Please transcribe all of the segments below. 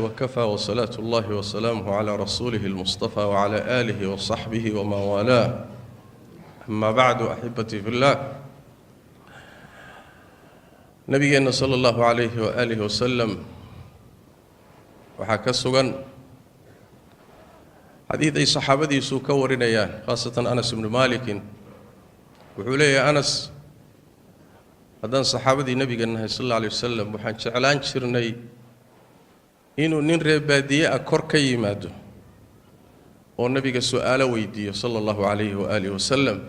وكفى وصلاة الله وسلامه على رسوله المصطفى وعلى آله وصحبه وما والاه. أما بعد أحبتي في الله، نبينا صلى الله عليه وآله وسلم وحكى السجن حديث أي صحابتي سوكورين أيان، خاصة أنس بن مالك وحولي أنس هذان صحابتي نبينا صلى الله عليه وسلم وحن شعلان شرني inuu nin reer baadiye ah kor ka yimaado oo nabiga su'aalo weydiiyo sallallahu alayhi wa alihi wasallam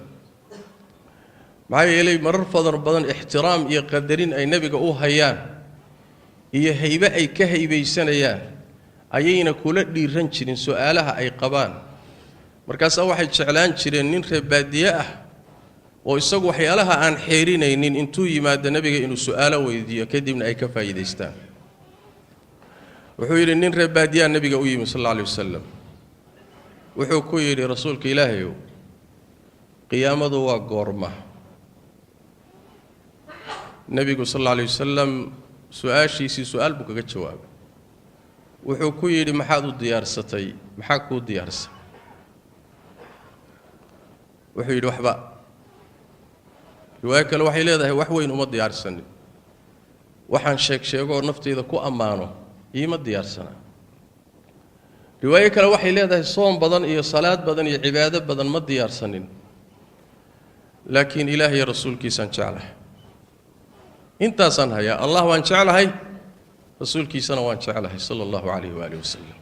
maxay yeelay marar badan ixtiraam iyo qadarin ay nabiga u hayaan iyo hayba ay ka haybaysanayaan ayayna kula dhiiran jirin su'aalaha ay qabaan. markaas waxay jeclaan jireen nin reer baadiye ah oo isagu waxyaalaha aan xeerinaynin intuu yimaado nabiga inuu su'aalo weydiiyo kadibna ay ka faa'iideystaan. wuxuu yiri nin reer baadiye nabiga u yimi sallallahu alayhi wasallam wuxuu ku yiri rasuulka ilaahay qiyaamadu waa goorma. nabigu sallallahu alayhi wasallam su'aashiisi su'aal buu kaga jawaabay. wuxuu ku yiri maxaad u diyaarsatay, maxaa ku diyaarsan? wuxuu yiri waxba. riwaayad kale waxay leedahay wax weyn uma diyaarsanin, waxaan sheego naftayda ku amaano إيما ديارسنا. رواية كلا وحي لهذا صوم بدن إيه صلاة بدن إيه عبادة بدن ما ديارسنين، لكن إلهي رسول كيسان شعله إنت صنها يا الله وان شعله هاي رسول كيسان وان شعله صلى الله عليه وآله وسلم.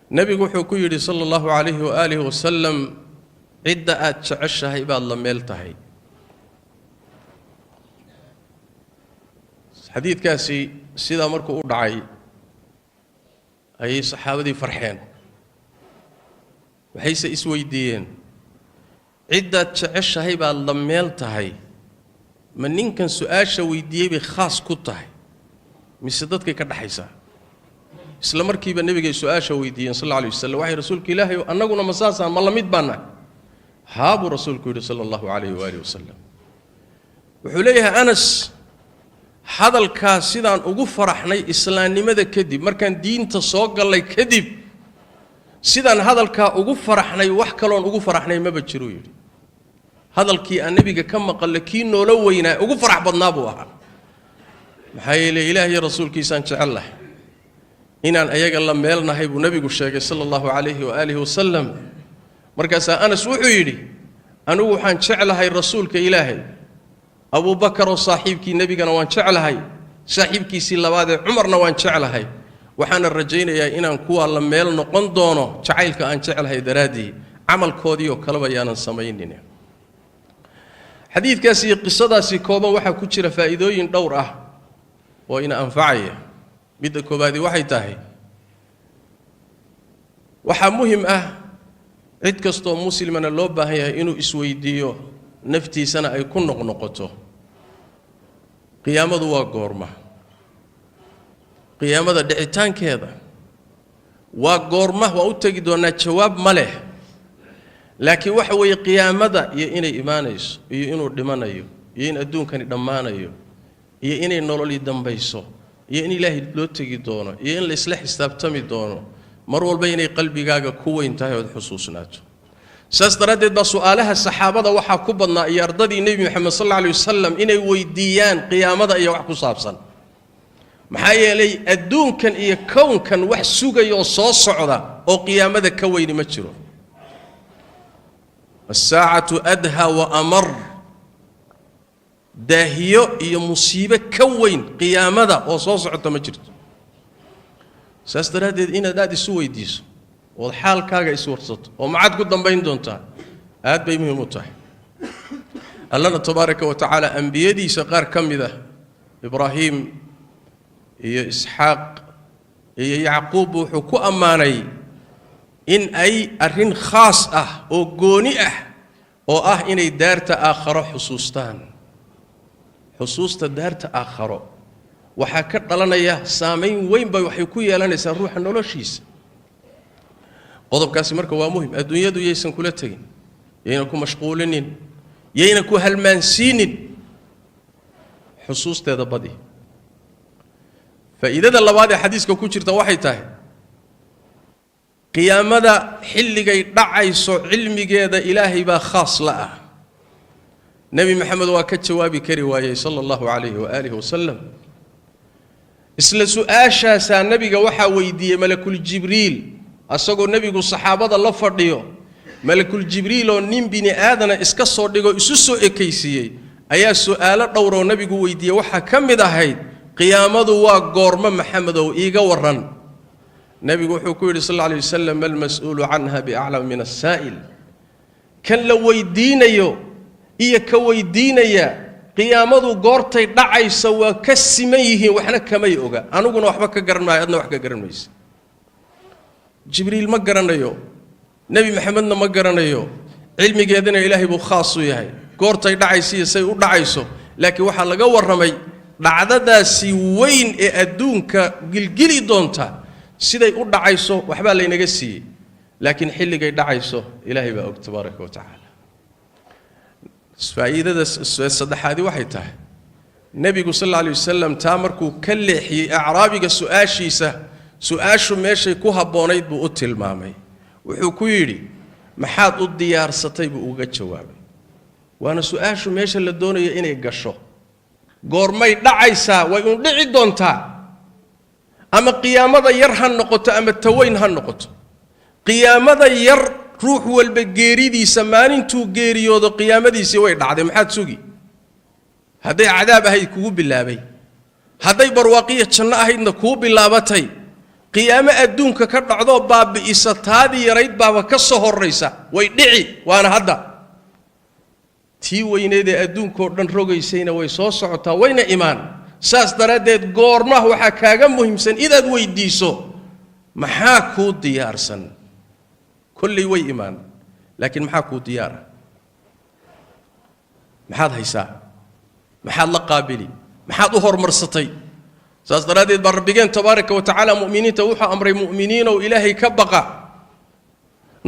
نبي حكي صلى الله عليه وآله وسلم عدة أتشعشها يبقى الله ميلتهي. حديث كاسي سيدا مركو أدعي أي صحابة فرحين وحيث إسوي دين عدة تعيش هاي بالضميل تهي من يمكن سؤال شوي دي بخاص كتهي مسدتك كده حيسا إسلام مركي بالنبي سؤال شوي دين صلى الله عليه وسلم وحي رسولك إلهي أنا قلنا مساسا ما الله مدبنا هابو رسولك صلى الله عليه وآله وسلم وحليها أنس هذا الكاسدان ugu faraxnay islaamnimada kadib markaan diinta soo galay kadib sidaan hadalka ugu faraxnay wax kaloon ugu faraxnay ma bajiro yiri hadalkii aan nabiga ka maqalay kii noola weynaa ugu farax badnaa buu ahaa. maxay ilaahay rasuulkiisaan jecelahay inaan ayaga la meelnahay buu nabigu sheegay sallallahu alayhi wa alihi wasallam. markaas Anas wuxuu yiri anigu waxaan jecelahay rasuulka ilaahay أبو بكر وصاحبك النبي كان وان شعلهاي صاحبك سي لباد عمرنا وان شعلهاي وحنا الرجينا يا إنا نكوا لما يل نقندونه شعيلك أن شعلهاي درادي عمل كودي وكلبا يانا سماينين. حديث كاسي قصة سي كوبا وحا كتشر فائدوين دورة وإن أنفعي بيد كوبادي وحي تاهي وحا مهم عد كستو مسلمنا اللوبة هي إنو إسويديو نفتي سنة أي كن نقطه قيامة وقورمة قيامة دعيتان كذا وقورمة وأتجد أن الجواب مله لكن وحوي قيامة يإني إيمانيس يإنو دمانيو يإن أدون كان دمانيو يإني نورلي دمبيسو يإني الله لو تجدونه يإن الإصلاح استبتمي دونه مرول بيني قلبي جاga كوين تاهي الحصوصناته. سأستردد بسؤالها الصحابة وحا كبنا يرددي النبي محمد صلى الله عليه وسلم إني ويديان قيامة إيا وحكو صابصا محايا لي الدون كان إيا كون كان وحسوغا يوصوص صعدا أو قيامة كوين مجرو. الساعة أدهى وأمر داهيو إيا مصيبة كوين قيامة أو صوص صعدا مجرد. سأستردد إنا دادي سوي ديسو والحال كاغا يسورصت وما عاد قدام بين دونتا هاد بيمهم متاح. الله تبارك وتعالى أنبيادي سقار كم ذا إبراهيم يا إسحاق يا يعقوب وحكو أماني إن أي أرين خاص أو قوني أو إني دارت آخر حصوصتان حصوصت دارت آخر وحكت لنا يا سامين وين بيحكوا يا لنا سنروح نولوشيس قضب كاسي مركا ومهم الدنيا دو يسن كل تجين يينكو مشغولين يينكو هالمانسين حصوص تذا بدي faa'iidada labaad ee xadiiska ku jirta waxay tahay qiyaamada xilligay dhacayso cilmigeeda ilaahay baa khaas la ah nabi maxamed waa ka jawaabi kari waayay sallallahu alayhi wa alihi wasallam isla su'aashaasa nabiga waxa weydiiyay malakul jibriil asagoo nabigu saxaabada la fadhiyo malakul jibriil oo nin bini aadana iska soo dhigo isu soo ekeysiyay ayaa su'aalo dhowr oo nabigu weydiiyay waxa kamid ahayd qiyaamadu waa goorma maxamedow iiga waran nabigu wuxuu ku yiri sallallahu alayhi wasallam al mas'uulu anha bi'a'lam min as-sa'il kan la weydiinayo iyo ka weydiinaya qiyaamadu goortay dhacayso waa ka siman yihiin waxna kamay oga aniguna waxba ka garan maayo adna wax ka garan mayso jibriil ma garanayo nabi maxamedna ma garanayo cilmigeedana ilaahay buu khaas u yahay goortay dhacayso say u dhacayso laakiin waxa laga waramay dhacdadaasi weyn ee adduunka gilgili doonta siday u dhacayso waxba la inaga siiyay laakiin xilligay dhacayso ilaahay baa og tabaaraka wa taala faa'iidada saddexaadi waxay tahay nabigu sallallahu alayhi wasallam taa markuu ka leexiyay acraabiga su'aashu meeshay ku haboonayd buu u tilmaamay wuxuu ku yiri maxaad u diyaarsatay buu uga jawaabay waana su'aashu meesha la doonayo inay gasho goormay dhacaysaa way u dhici doontaa ama qiyaamada yar ha noqoto ama taweyn ha noqoto qiyaamada yar ruux walba geeridiisa maalintuu geeriyoodo qiyaamadiisii way dhacday maxaad sugi hadday cadaab ahayd kugu bilaabay hadday barwaaqiyo janno ahaydna kugu bilaabatay qiyaamo adduunka ka dhacdo baabi'isa taadii yarayd baaba ka soo horraysa way dhici waana hadda tii weyneed ee adduunkoo dhan rogaysayna way soo socotaa wayna imaan saas daraaddeed goorma waxaa kaaga muhiimsan inaad weydiiso maxaa kuu diyaarsan kulli way imaan laakiin maxaa kuu diyaara maxaad haysaa maxaad la qaabili maxaad u hormarsatay saas daraaddeed baa rabbigeen tabaaraka wa tacaala mu'miniinta wuxuu amray mu'miniinow ilaahay ka baqa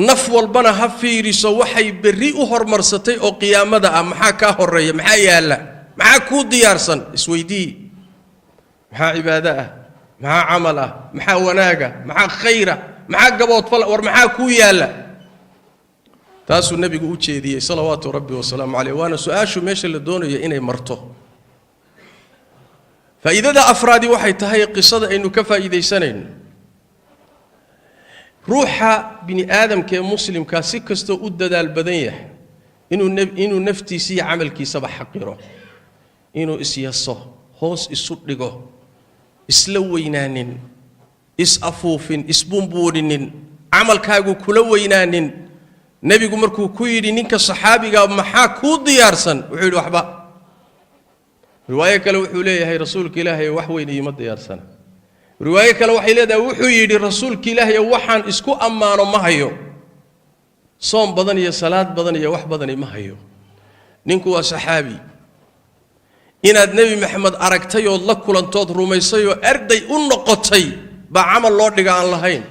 naf walbana ha fiiriso waxay berri u hormarsatay oo qiyaamada ah maxaa ka horeeya maxaa yaala maxaa kuu diyaarsan isweydii maxaa cibaado ah maxaa camal ah maxaa wanaaga maxaa khayra maxaa gabood fal war maxaa kuu yaala taasuu nabigu u jeediyay salawaatu rabbi wa salaamu alayhi waana su'aashu meesha la doonayo inay marto faa'iidada afraadi waxay tahay qisada aynu ka faa'iideysanayno ruuxa bini aadamka ee muslimka si kasto u dadaal badan yahay inuu naftiisa iyo camalkiisa xaqiro inuu isyaso hoos isu dhigo isla weynaanin is afuufin isbumbuurinin camalkaagu kula weynaanin nabigu markuu ku yiri ninka saxaabiga maxaa ku diyaarsan wuxuu yiri waxba riwaayo kale wuxuu leeyahay rasuulka ilaahay wax weyn iyo ma diyaarsana riwaayo kale waxay leedahay wuxuu yiri rasuulka ilaahay waxaan isku ammaano ma hayo soom badan iyo salaad badan iyo wax badan ma hayo ninku waa saxaabi inaad nabi maxamed aragtay oo la kulantood rumaysay oo arday u noqotay ba amal loo dhiga aan lahayn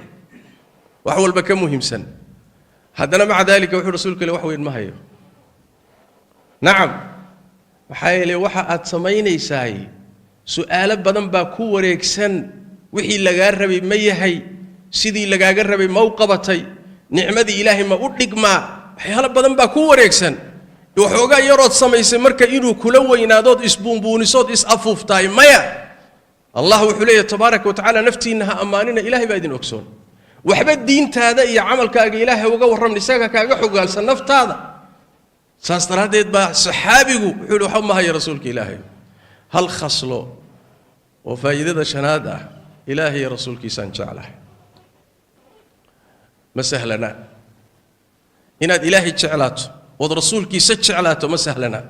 wax walba ka muhiimsan haddana maca dalika wuxuu rasuulka ilaahay wax weyn ma hayo nacam waxay waxa aad sameynaysaa su'aalo badan baa ku wareegsan wixii laga rabay ma yahay sidii lagaaga rabay ma u qabatay nicmadii ilaahay ma u dhigmaa waxyaalo badan baa ku wareegsan waxoogaa yarood samaysay marka inuu kula weynaadood isbuunbuunisood is afuuftaay maya allah wuxuu leeyahay tabaaraka wa tacaala naftiina ha amaanina ilaahay baa idin ogsoon waxba diintaada iyo camalkaaga ilaahay uga warram isaga kaaga xogaalsan naftaada saas daraaddeed baa saxaabigu wuxuu waxa ma hayo rasuulka ilaahay hal khaslo oo faa'iidada shanaad ah ilaahay iyo rasuulkiisaan jeclahay ma sahlana inaad ilaahay jeclaato wad rasuulkiisa jeclaato ma sahlana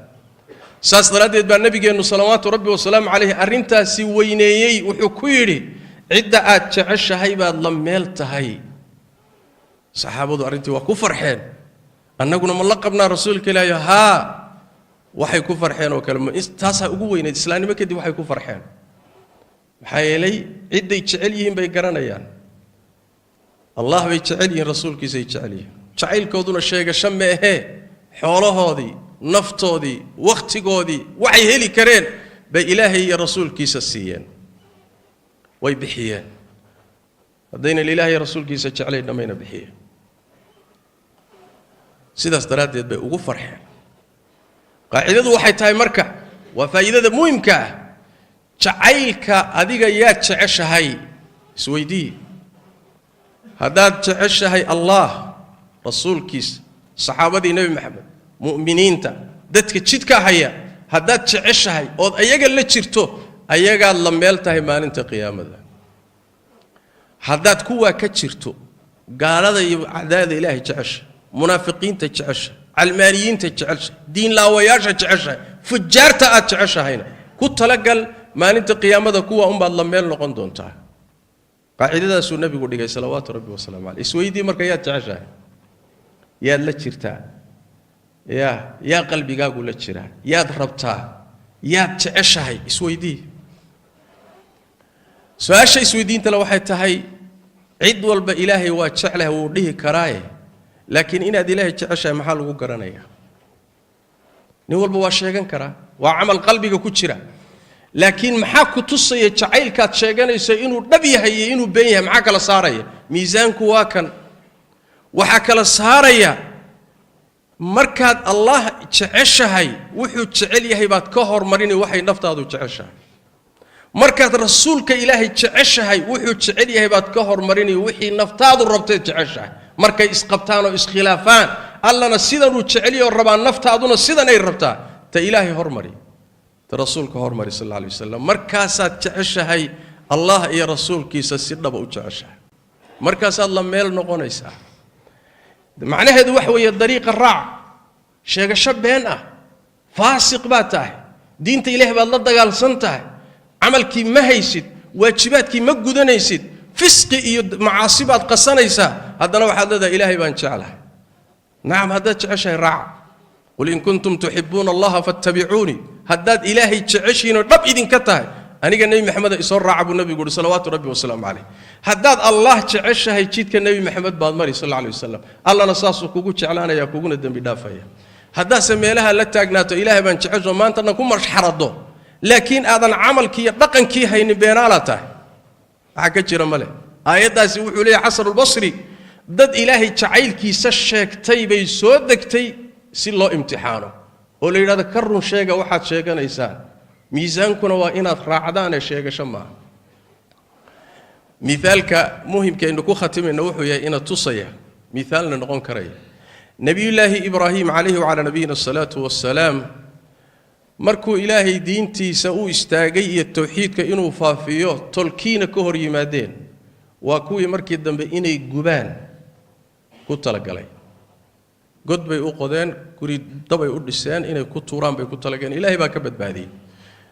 saas daraaddeed baa nabigeenu salawaatu rabbi wa salaamu calayhi arrintaasi weyneeyey wuxuu ku yidhi cidda aad jeceshahay baad la meel tahay saxaabadu arrintii waa ku farxeen annaguna ma la qabnaa rasuulka ilaahay haa waxay ku farxeen oo kale taasa ugu weyneed islaamnimo kadib waxay ku farxeen maxaa yeelay cidday jecel yihiin bay garanayaan allah bay jecel yihiin rasuulkiisay jecel yihiin jacaylkooduna sheegasho ma ahee xoolahoodii naftoodii wakhtigoodii waxay heli kareen bay ilaahay iyo rasuulkiisa siiyeen way bixiyeen haddayna ilaahay rasuulkiisa jeclayn dhamayna bixiyeen sidaas daraaddeed bay ugu farxeen qaacidadu waxay tahay marka waa faa'iidada muhiimka ah jacaylka adiga yaa jeceshahay isweydii haddaad jeceshahay allah rasuulkiisa saxaabadii nebi maxamed mu'miniinta dadka jidka haya haddaad jeceshahay ood ayaga la jirto ayagaad la meel tahay maalinta qiyaamada haddaad kuwaa ka jirto gaalada iyo cadaada ilaahay jecesha munaafiqiinta jecesha calmaaniyiinta jecesha diin laawayaasha jecesha fujaarta aad jeceshahayna ku talagal maalinta qiyaamada kuwa unbaad la meel noqon doontaa qaacidadaasuu nabigu dhigay salawaatu rabbi wasalaamu calayh isweydii marka yaad jeceshahay yaad la jirtaa yaa qalbigaagu la jiraa yaad rabtaa yaad jeceshahay isweydii su-aasha isweydiintale waxay tahay cid walba ilaahay waa jeclahay wuu dhihi karaaye laakiin inaad ilaahay jeceshahay maxaa lagu garanayaa nin walba waa sheegan karaa waa camal qalbiga ku jira laakiin maxaa ku tusaya jacaylkaad sheeganayso inuu dhab yahay iyo inuu been yahay maxaa kala saaraya miisaanku waa kan waxaa kala saaraya markaad allah jeceshahay wuxuu jecel yahay baad ka hormarini waxay naftaadu jeceshahay markaad rasuulka ilaahay jeceshahay wuxuu jecel yahay baad ka hormarini wixii naftaadu rabtay jeceshahay markay isqabtaan oo iskhilaafaan allana sidan uu jecel yahay rabaa naftaaduna sidan ay rabtaa ta ilaahay hormari ta rasuulka hormari sallallahu alayhi wasallam markaasaad jeceshahay allah iyo rasuulkiisa si dhaba u jeceshahay markaasaad la meel noqonaysaa macnaheedu wax weeye dariiqa raac sheegasho been ah faasiq baad tahay diinta ilaahay baad la dagaalsan tahay camalkii ma haysid waajibaadkii ma gudanaysid fisqi iyo macaasi baad qasanaysaa haddana waxaad leedahay ilaahay baan jeclahay nacam haddaad jeceshahay raac qul in kuntum tuxibuuna allaha fattabicuuni haddaad ilaahay jeceshiinoo dhab idinka tahay aniga nebi maxamed isoo raaca buu nabigu yidhi salawaatu rabbi wasalaamu calayh haddaad allah jeceshahay jidka nebi maxamed baad mari sal alla alay wasalam allana saasuu kugu jeclaanaya kuguna dembi dhaafaya haddaase meelaha la taagnaato ilaahay baan jecesho maantana ku marxarado laakiin aadan camalkii iyo dhaqankii haynin beenaala tahay waxa ka jira male aayaddaasi wuxuu leeyahay xasanulbasri dad ilaahay jacaylkiisa sheegtay bay soo degtay si loo imtixaano oo la yidhahdo ka run sheega waxaad sheeganaysaan miisaankuna waa inaad raacdaanee sheegasho maaha mithaalka muhimkaynu ku khatimayna wuxuu yahay ina tusaya mithaalna noqon karaya nabiyullaahi ibraahim calayhi wacalaa nabiyina asalaatu wassalaam markuu ilaahay diintiisa u istaagay iyo tawxiidka inuu faafiyo tolkiina ka hor yimaadeen waa kuwii markii dambe inay gubaan ku talagalay god bay u qodeen guri dabay u dhiseen inay ku tuuraan bay ku talagaleen ilaahay baa ka badbaadiyey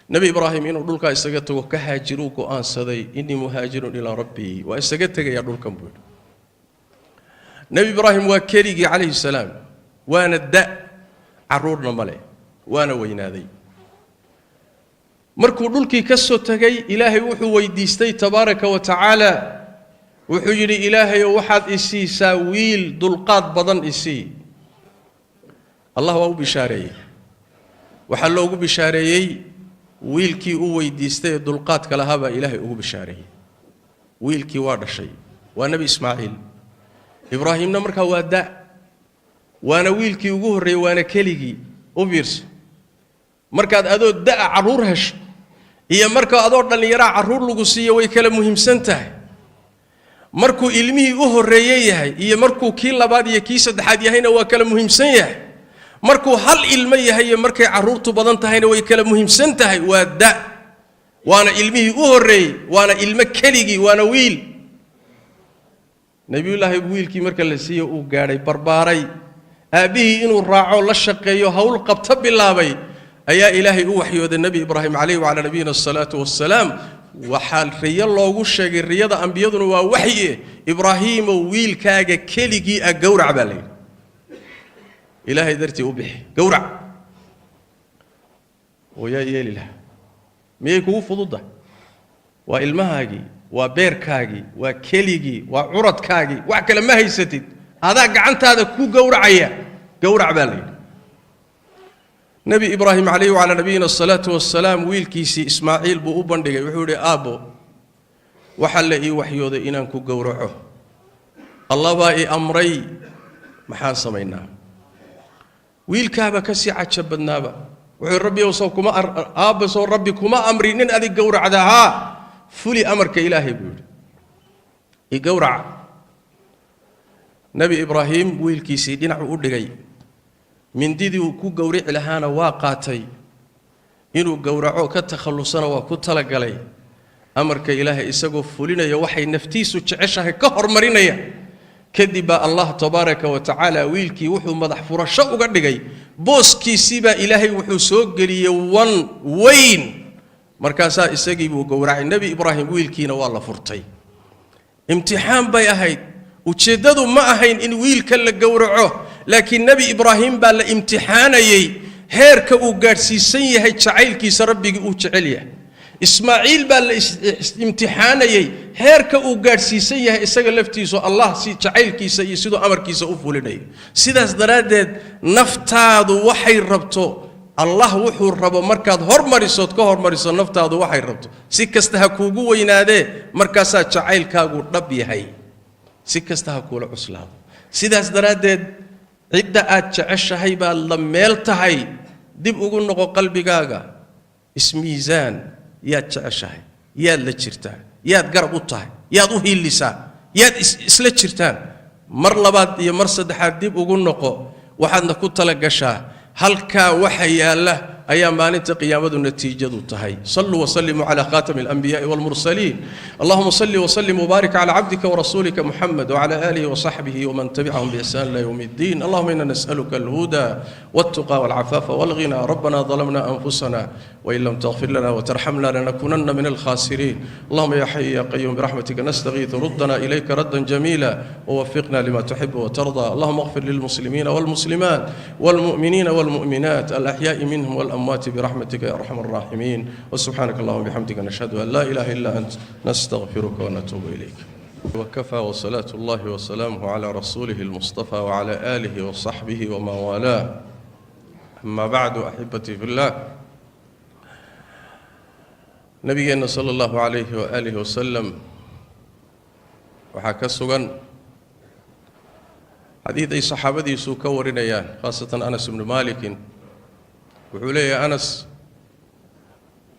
nebi ibraahim inuu dhulkaa isaga tago ka haajiruu go'aansaday innii muhaajirun ilaa rabbii waa isaga tegayaa dhulkan buu yidhi nebi ibraahim waa keligii calayhi salaam waana carruurna male waana weynaaday markuu dhulkii ka soo tagay ilaahay wuxuu weydiistay tabaaraka wa tacaala wuxuu yidhi ilaahayow waxaad isiisaa wiil dulqaad badan isii allah waa u bishaareeyey waxaa loogu bishaareeyey wiilkii u weydiistay ee dulqaadka lahaa baa ilaahay ugu bishaareeyey wiilkii waa dhashay waa nebi ismaaciil ibraahimna markaa waa waana wiilkii ugu horreeyey waana keligii u fiirso markaad adoo carruur hesho iyo marka adoo dhallinyaraa carruur lagu siiyo way kala muhiimsan tahay markuu ilmihii u horreeyey yahay iyo markuu kii labaad iyo kii saddexaad yahayna waa kala muhiimsan yahay markuu hal ilmo yahay iyo markay carruurtu badan tahayna way kala muhiimsan tahay waa waana ilmihii u horreeyey waana ilmo keligii waana wiil nebiyullaahi wiilkii marka la siiyo uu gaadhay barbaaray aabbihii inuu raaco la shaqeeyo hawl qabta bilaabay ayaa ilaahay u waxyooday nebi ibraahim calayhi wacalaa nabiyina asalaatu wassalaam waxaa riyo loogu sheegay riyada ambiyaduna waa waxye ibraahiimow wiilkaaga keligii ah gowrac baa layidhi ilaahay dartii u bixi gowrac oo yaa yeeli laha miyay kugu fududda waa ilmahaagii waa beerkaagii waa keligii waa curadkaagii wax kale ma haysatid adaa gacantaada ku gowracaya gowrac baa layidhi nebi ibraahim calayhi wacalaa nabiyina asalaatu wassalaam wiilkiisii ismaaciil buu u bandhigay wuxuu yidhi aabbo وحل إي وحيود إنان كو قورعه الله بائي أمري محان سمينا ويل كابا كسي عجب النابا وعي ربي وصوكما آبس وربي كما أمري نين أذي قورع ذاها فولي أمرك إلهي بيقول يقورع نبي إبراهيم ويل كيسي دينع أودغي من ديدي وكو قورع لهانا واقاتي إنو قورعو كتخلصنا وكو تلقلي أمرك إلهي إساقو فولينا يوحي نفتيسو تعيشها كهر مرينيا كذب الله تبارك وتعالى ويلكي وحو مدح فرشاء وقردقي بوسكي سيبا إلهي وحو سوقري يوان وين مركاسا إساقي وقورع النبي إبراهيم ويلكي نوالله فرطي امتحان باي أهيد وتشددو ما أهين إن ويلك اللي قورعوه لكن نبي إبراهيم بالا امتحاني هيرك وقارسي سيه تشعيلكي سربي وتشعيليه إسماعيل بالامتحاني هيرك وقارسي سيه إساق لفتيسو الله سي تشعيلكي سيسيدو أمركي سأفوليني سيداس درادد نفتاد وحي ربطو الله وحو الرب مركاد هرمريسوت كهرمريسو نفتاد وحي ربطو سيكستها كوغو وينادي مركاسا تشعيلكاغو ربي هاي سيكستها كولا عسلام سيداس درادد عدة أتشعشهاي باللميلتهاي دب أقول نقو قلبي قاقا اسميزان يا تشعشهاي يا لتشرتان يا تقربوتهاي يا ضوهي اللسان يا اسلتشرتان مر لباد يا مرصد حاد دب أقول نقو وحد نكو تلقشا هلكا وحيا له أيام ما ننت قيامة النتيجة تهي صلوا وسلموا على خاتم الأنبياء والمرسلين اللهم صل وسلم وبارك على عبدك ورسولك محمد وعلى آله وصحبه ومن تبعهم بإحسان إلى يوم الدين اللهم إنا نسألك الهدى والتقى والعفاف والغنى ربنا ظلمنا أنفسنا وإن لم تغفر لنا وترحمنا لنكونن من الخاسرين اللهم يا حي يا قيوم برحمتك نستغيث ردنا إليك ردا جميلا ووفقنا لما تحب وترضى اللهم اغفر للمسلمين والمسلمات والمؤمنين والمؤمنات الأحياء منهم والأموات برحمتك يا أرحم الراحمين وسبحانك اللهم وبحمدك نشهد أن لا إله إلا أنت نستغفرك ونتوب إليك وكفى وصلاة الله وسلامه على رسوله المصطفى وعلى آله وصحبه ومن والاه أما بعد أحبتي في الله نبينا صلى الله عليه وآله وسلم وحكى السجن حديث أي صحابتي سوكورين أيان خاصة أنس بن مالك وحولي أنس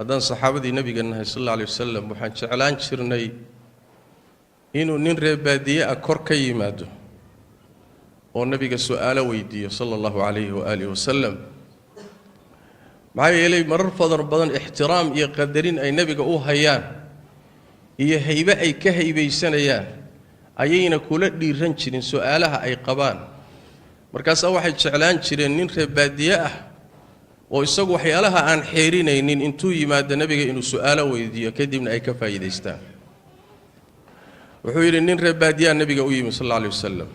هذان صحابتي نبينا صلى الله عليه وسلم وحن شعلان شرني إنه ننرى بادية أكركي مادو والنبي سؤال ويدي صلى الله عليه وآله وسلم معي إلي مرر فضل بدن احترام يقدرين أي نبي هيان هي هيبة أي كهيبة سنيان أيين كل ديرنشرين سؤالها أي قبان مركز واحد شعلان شرين ننرى بادية ويسقوا حيالها عن حيرين إن انتو يماد النبي إنه سؤال ويدي كدي من أي كفاية يستان وحوير إن رباديا النبي قوي صلى الله عليه وسلم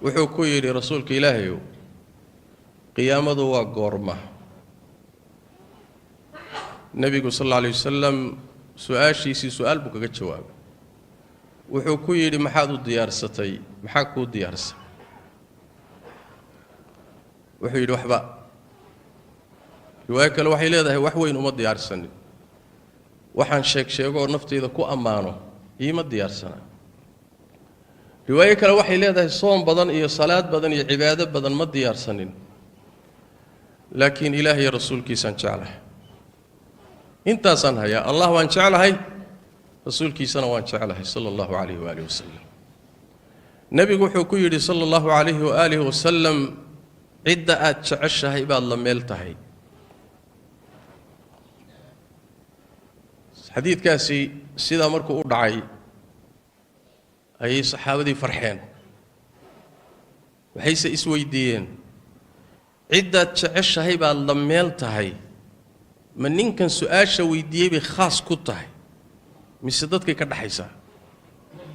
وحكوي لرسولك إلهي قيامة وقرمة النبي صلى الله عليه وسلم سؤال شيء سؤال بك جواب وحكوي لمحاد الديار ستي محاكو الديار س وحوير وحبا رواية الوحي لهذا هو وحوين وما الديار سنة وحن شيك ونفتي إذا كو أمانه إيما الديار سنة رواية الوحي لهذا الصوم بدن إيه صلاة بدن إيه عبادة بدن ما الديار سنين لكن إلهي رسول كيسان شعله انت سنها يا الله وان شعله رسول كيسان وان شعله صلى الله عليه وآله وسلم نبي حكوير صلى الله عليه وآله وسلم عدة أتشعشها إبا الله ميلتهي حديث كاسي سيدا مركو أدعي أي صحابة فرحين وحيث إسوي دين عدة تعيش هيبة اللميل تهي من يمكن سؤال شوي دي بخاص كتهي مسدتك كده حيسا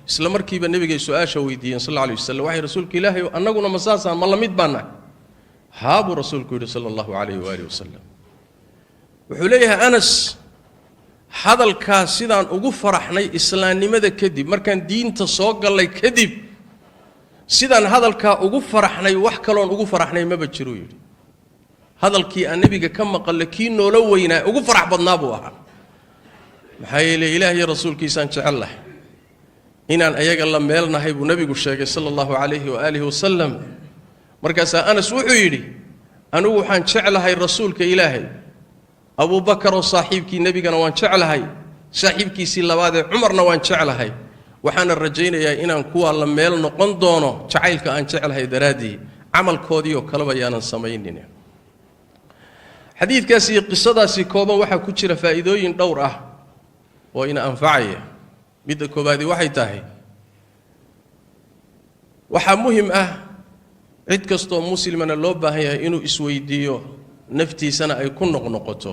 إسلام مركب النبي سؤال شوي دين صلى الله عليه وسلم وحي رسولك إلهي أنا قلنا مساسا ما لم يتبنى هابو رسولك صلى الله عليه وآله وسلم وحليها أنس هذا الكاسدان ugu faraxnay islaamnimada kadib markaan diinta soo galay kadib sidaan hadalka ugu faraxnay wax kaloon ugu faraxnay ma bajiro yiri hadalkii nabiga ka maqal kii noola weynaa ugu farax badnaa buu ahaa محايل إلهي رسول كيسان الله إن أيق الله ميلنا هيبو نبي الشيخ صلى الله عليه وآله وسلم مركز أنا سوحيري أنا وحن شعل هاي الرسول كإلهي أبو بكر وصاحبك النبي كان وان شعل هاي صاحبك سيلا بعد عمرنا وان شعل هاي وحن الرجين يا إن أنكوا الله ميلنا قندونه شعيلك أن شعل هاي درادي عمل كودي وكلبا يانا سماينين حديث كاسي قصة سي كوبا وحا كتشر فائدوين دورة وإن أنفعيه ميدا كوبادي waxay tahay waxa muhiim ah cid kasto muslimana loo baahan yahay inuu isweydiiyo naftiisana ay ku noqnoqoto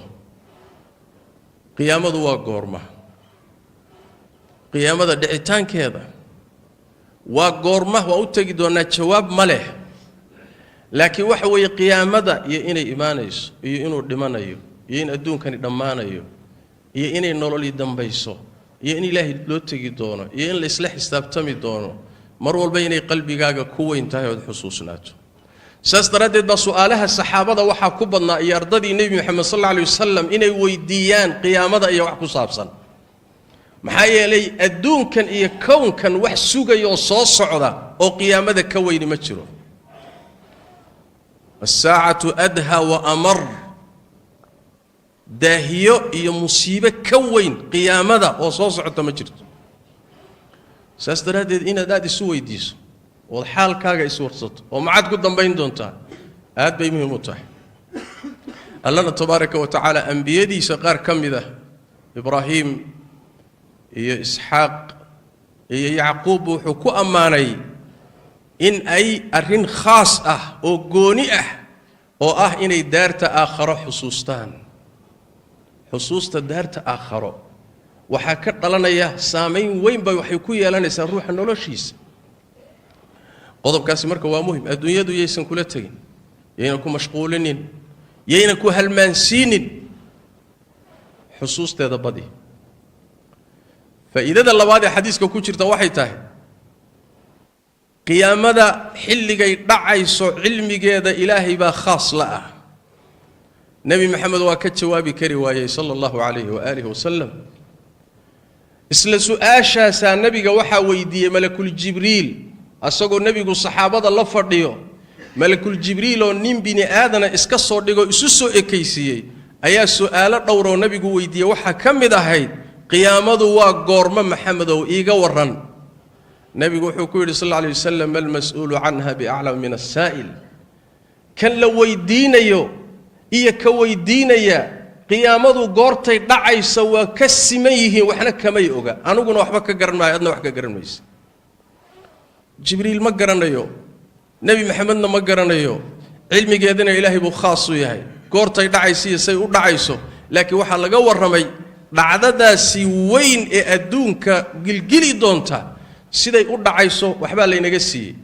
qiyaamadu waa goorma qiyaamada dhicitaankeeda waa goorma waa u tagi doonaa jawaab ma leh laakiin waxa weeye qiyaamada iyo inay iimaanayso iyo inuu dhimanayo iyo in adduunkani dhamaanayo iyo inay nolol dambayso iyo in ilaahay loo tagi doono iyo in la isla xisaabtami doono mar walba inay qalbigaaga ku weyn tahay oo xusuusnaato saas daradeed ba su'aalaha saxaabada waxa ku badnaa iyo ardadii nabi maxamed sallallahu alayhi wasallam inay weydiiyaan qiyaamada iyo wax ku saabsan maxaa yeelay adduunkan iyo kownkan wax sugayo soo socda oo qiyaamada ka weyn ma jiro as-saa'atu adha wa amar daahiyo iyo musiibo ka weyn qiyaamada oo soo socota ma jirto saas daradeed inaad aad isu weydiiso oo xaalkaaga isu warsato oo macad ku dambayn doontaa aad bay muhiim u tahay Allahna tabaaraka wa ta'ala anbiyadiisa qaar kamida Ibrahim iyo Isxaaq iyo Yaqub wuxuu ku amaanay in ay arin khaas ah oo gooni ah oo ah inay daarta aakhiro xusuustaan xusuusta daarta aakhiro waxa ka dhalanaya saameyn weyn bay waxay ku yeelanaysaa ruuxa noloshiisa qodobkaasi marka waa muhiim adduunyadu yeysan kula tagin yeena ku mashquulinin yeena ku halmaansiinin xusuusteeda badi faa'iidada labaad ee xadiiska ku jirta waxay tahay qiyaamada xilligay dhacayso cilmigeeda ilaahay baa khaas la ah نبي محمد وكتشوابي كري وايي صلى الله عليه وآله وسلم إسلا سؤاشا سا نبي وحا ويدي ملك الجبريل أساقو نبي الصحابة الله فرديو ملك الجبريل ونين بني آدنا إسكسور ديغو إسسو إكيسيي أيا سؤال دورو نبي ويدي وحا كمدا هيد قيامة وقورم محمد وإيغا ورن نبي وحكوري صلى الله عليه وسلم المسؤول عنها بأعلم من السائل كان لو ويدينيو iyo ka weydiinaya qiyaamadu goortay dhacayso waa ka simayeen waxna kamay oga aniguna waxba ka garan maayo adna wax ka garan mayso jibriil ma garanayo nabi maxamedna ma garanayo cilmigeedana ilaahay buu khaas u yahay goortay dhacayso say u dhacayso laakiin waxa laga waramay dhacdadaasi weyn ee adduunka gilgili doonta siday u dhacayso waxba la inaga siiyay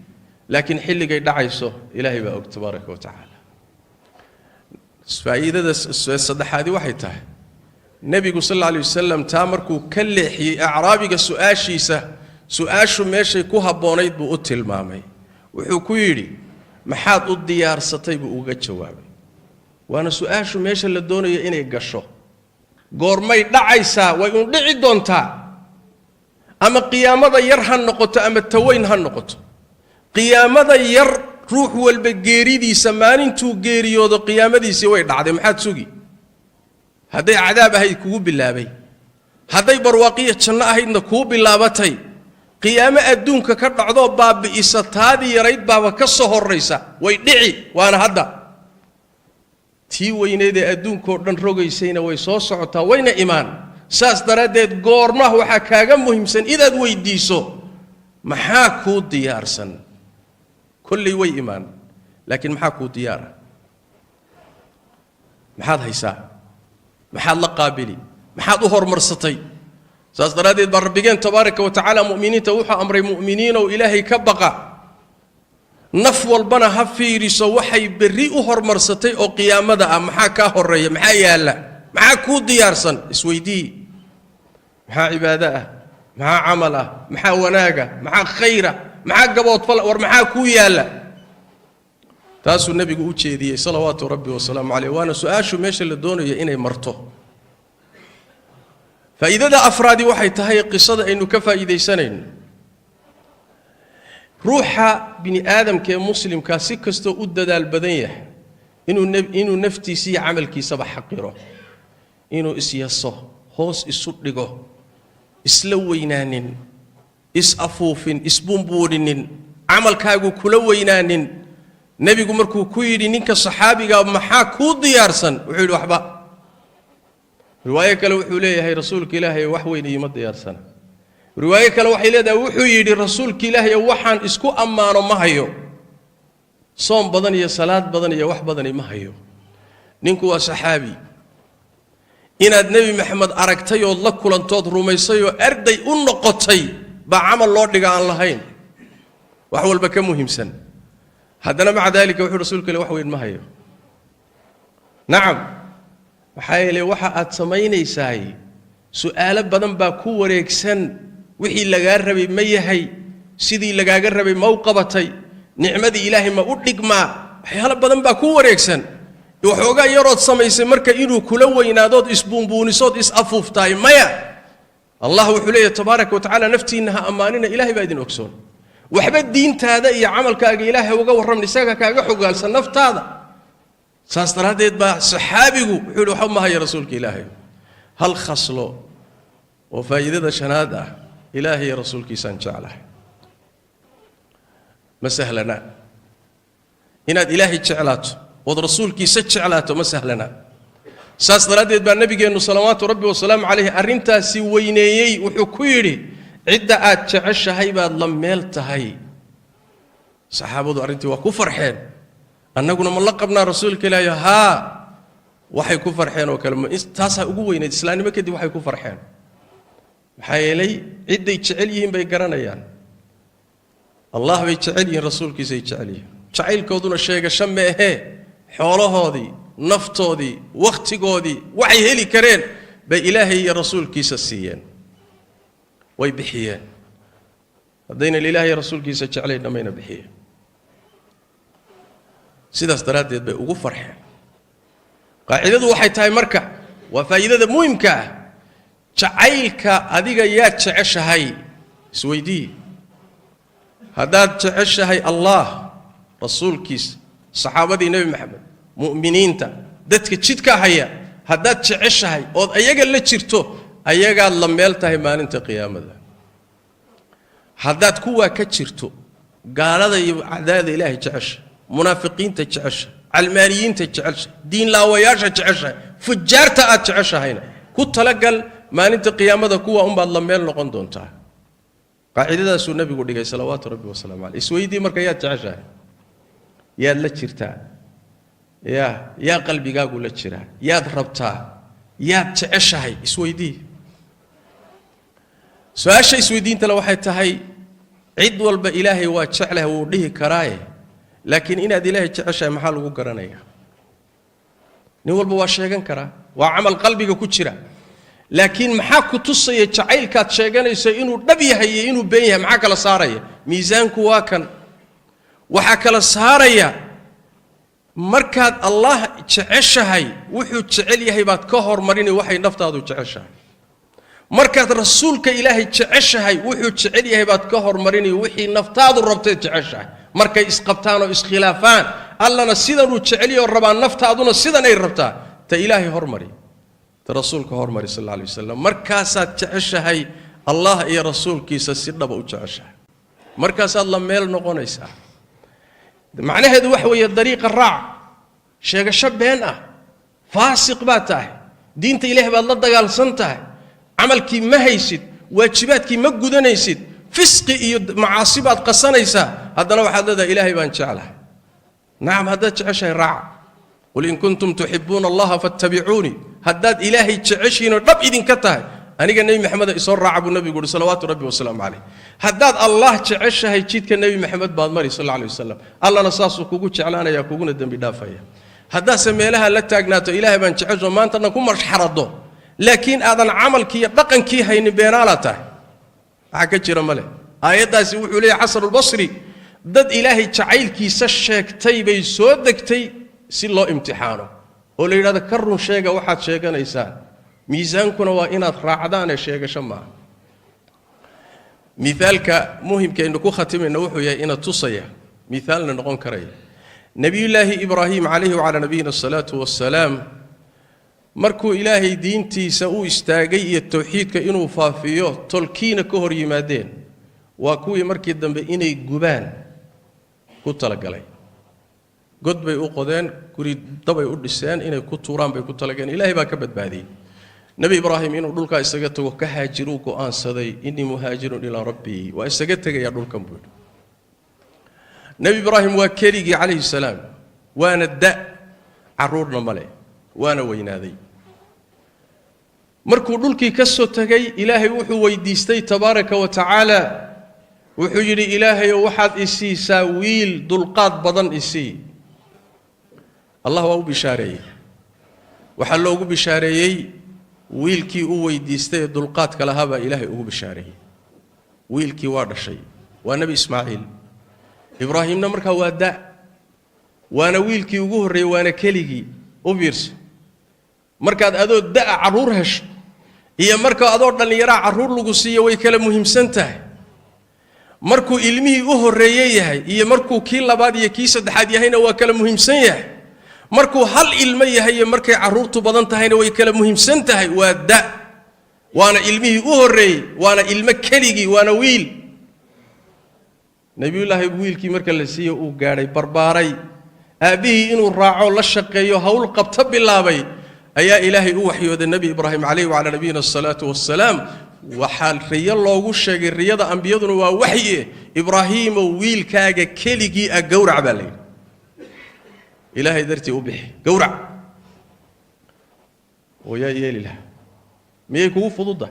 laakiin xilligay dhacayso ilaahay baa og tabaaraka wa ta'ala فائدة الصدحادي waxay tahay nabigu sallallahu alayhi wasallam taa markuu ka leexiyay acraabiga su'aashu meeshay ku haboonayd buu u tilmaamay wuxuu ku yiri maxaad u diyaarsatay buu uga jawaabay waana su'aashu meesha la doonayo inay gasho goormay dhacaysaa way u dhici doontaa ama qiyaamada yar han noqoto ama taweyn han noqoto qiyaamada yar ruux walba geeridiisa maalintuu geeriyoodo qiyaamadiisa way dhacday maxaad sugi haday cadaab ahayd kugu bilaabay haday barwaaqiyo janno ahaydna kugu bilaabatay qiyaamo adduunka ka dhacdo baabi'isa taadi yarayd baaba ka soo horeysa way dhici waana hadda tii weyneed ee adduunka oo dhan rogaysayna way soo socotaa wayna imaan saas daradeed goorma waxa kaaga muhiimsan inaad weydiiso maxaa ku diyaarsan كل وي إيمان لكن محاكو ديارة محاد هيسا محاد لقابلي محاد أهور مرسطي سأصدرادي بربيين تبارك وتعالى مؤمنين توحى أمر مؤمنين وإلهي كبقى نفو البنا هفيري سوحي بري أهور مرسطي أو قيامة محاكا هوري محايا لا محاكو ديارسن اسويدي محا عبادة محا عمله محا وناقة محا خيرة maxaa gabood fal war maxaa ku yaala taasuu nabigu u jeediyay salawaatu rabbi wa salaamu alayhi waana su'aashu meesha la doonayo inay marto فإذا أفرادي وحي تهي قصة إنه كفى إذا سنين روح بني آدم كمسلم كاسكستو أدد البدنية إنه نفتي سي عمل كي سبح حقيره إنه إسياسه هوس إسودقه إسلوينانين إسأفوفين إسبومبورين عمل كاغو كلوينانين نبي قمركو كويري نينك الصحابي قال محا كو ديارسن وحيلو أحبا رواية كلا وحوليه هي رسولك إلهي وحوين يمد ديارسن رواية كلا وحيلة دا وحويري رسولك إلهي وحان اسكو أمانو مهيو صوم بدني صلاة بدني وح بدني مهيو نينكو صحابي إن النبي محمد أركتي والله كل انتظر روميسيو أردي النقطي بعمل الله دقا اللهين وحول بك مهم سن هذا مع ذلك وحي رسولك لوحوين ما هي نعم وحايلي وحا أتسميني ساي سؤال بدن باكو وريكسن وحي لغا ربي ميهي سيدي لغا ربي موقبتي نعمدي إلهي ما أدلق ما حيالا بدن باكو وريكسن وحوغا يرود سميسي مركا إنو كلوين هذا إسبونبوني صوت إسأفوفتاي ميا الله وحليه تبارك وتعالى نفتي إنها أماننا إلهي بايدين أكسون وحبت دين هذا يا عمل كاغ إلهي وقورم نساك كاغ حقال سنفت هذا ساستر هذا يتبع صحابيه حلو حمها يا رسولك إلهي هل خصلوا وفايدة شنادة إلهي يا رسولك سنجعله ما سهلنا هنا إلهي تشعلاته ورسولك سجعلاته ما سهلنا ساستر هذا يتبع النبي إنه صلوات ربي والسلام عليه أرنتا سوينيي وحكويري عدة تعيش هيبة لميل تهي صحابة أرنتي وكفر حين أن نقول من لقبنا رسولك لا ها وحي كفر حين وكلمة تاسع قوين الإسلام ما كدي وحي كفر حين حيلي عدة يتشعليهم بيقرنا يعني الله بيتشعلي رسولك سيتشعلي شعيل كودون الشيء شمه هي حوله هذه نفط هذه وقت هذه وحي هلي كرين بإلهي يا رسول كيس السيان ويبحيان هدينا الإلهي يا رسول كيس الشعلي نمينا بحيان سيدا استراد يدبي وغفر حين قاعدة وحي تاي مركع وفايدة مهمة شعيلك أديك يا تعيش هاي سويدي هذا تعيش هاي الله رسول كيس صحابة النبي محمد مؤمنين تا دتك تشتك هيا هذا تعيش هاي أو أيجا اللي تشرتو أيجا لما يلتهي ما أنت قيامة هذا كوا كتشرتو قال هذا عداد إلهي تعيش منافقين تعيش علمانيين تعيش دين لا وياش تعيش فجار تعيش هنا كنت لقل ما أنت قيامة كوا بعد لما يل نقندون تا قاعدة سو النبي يقول لك صلوات ربي وسلام عليه سويدي مركيات تعيش يا لا تشرتا يا قلبي قاقول لا تشرا يا ضربتها يا تعيش هاي سويدي سؤال شيء سويدي انت لو حيت هاي عد والب إلهي واتشعله وديه كرايه لكن إن هذا إلهي تعيشه محل وقرنيه نقول بواشيغان كرا وعمل قلبي كتشرا لكن محاك تصي تعيل كات شيغان يسينو نبي هي إنه بينها معاك لصاريه ميزانك واكن وحكى لصاريه مركز الله تعيشه هاي وحو تعيلي هي بعد كهر مريني وحي نفتاضو تعيشه مركز رسولك إلهي تعيشه وحو تعيليه بعد كهر مريني وحي نفتاض الربط تعيشه مركز إسقبتان وإسخلافان الله نسيدن وتعيليه الربان نفتاضون السيدن أي الربطان تإلهي هرمري ترسولك هرمري صلى الله عليه وسلم مركزات تعيشه الله يا رسولك يسسيدنا بأو تعيشه مركز الله ميل نقون يسا معنى هذا وحوي الطريق الرع شيء شبهنا فاسق باته دينت إلهي بالله دقال سنته عملك ما هيسد واجباتك ما قدنيسد فسق معاصبات قصنيسا هذا نوع هذا إلهي بانشعله نعم هذا تعشي رع قل إن كنتم تحبون الله فاتبعوني هذا إلهي تعشين رب إذن كته أنا قال النبي محمد إصر رع أبو النبي يقول صلوات ربي والسلام عليه هذا الله تعشى هيجيت كالنبي محمد بعد مري صلى الله عليه وسلم الله نصاص كوجو تعلنا يا كوجون الدم بدافعه هذا سمي لها لتاجناته إلهي بانشعله وما أنت نكون مرش حرضه لكن هذا العمل كي يبقى كي هين بينالته عكتشر ماله آيات سوى عليه عصر البصري ضد إلهي تعيل كي سشك تي بيسودك تي سي الله امتحانه ولي هذا كرر شيء واحد شيء نيسان miisaankuna waa inaad raacdaan ee sheegasho maaha mithaalka muhimkeenu ku khatimayna wuxuu yahay ina tusaya mithaalna noqon karaya nabiyullaahi ibraahim calayhi wacalaa nabiyina asalaatu wassalaam markuu ilaahay diintiisa u istaagay iyo tawxiidka inuu faafiyo tolkiina ka hor yimaadeen waa kuwii markii dambe inay gubaan ku talagalay god bay u qodeen guri dabay u dhiseen inay ku tuuraan bay ku talageen ilaahay baa ka badbaadiyey nabi ibraahim inuu dhulka isaga tago ka haajiru go'aansaday inni muhaajirun ilaa rabbii waa isaga tagaya dhulkan buu nabi ibraahim waa keligii calayhi salaam waana caruurna male waana weynaaday markuu dhulkii ka soo tagay ilaahay wuxuu weydiistay tabaaraka wa tacaala wuxuu yidhi ilaahayow waxaad isiisaa wiil dulqaad badan isii allah waa u bishaareeyey waxaa loogu bishaareeyey wiilkii u weydiistay ee dulqaadka lahaa baa ilaahay ugu bishaareeyey wiilkii waa dhashay waa nebi ismaaciil ibraahimna markaa waa waana wiilkii ugu horreeyey waana keligii u fiirso markaad adoo carruur hesho iyo marka adoo dhallinyaraa carruur lagu siiyo way kala muhiimsan tahay markuu ilmihii u horreeyey yahay iyo markuu kii labaad iyo kii saddexaad yahayna waa kala muhiimsan yahay markuu hal ilmo yahay iyo markay carruurtu badan tahayna way kala muhiimsan tahay waa waana ilmihii u horreeyey waana ilmo keligii waana wiil nabiyullaahi wiilkii marka la siiyo uu gaadhay barbaaray aabbihii inuu raaco la shaqeeyo hawl qabta bilaabay ayaa ilaahay u waxyooday nabi ibraahim calayhi wacalaa nabiyina asalaatu wassalaam waxaa riyo loogu sheegay riyada ambiyaduna waa waxye ibraahiimow wiilkaaga keligii ah gowrac baa layidhi ilaahay dartii u bixi gowrac oo yaa yeeli laha miyay kugu fududda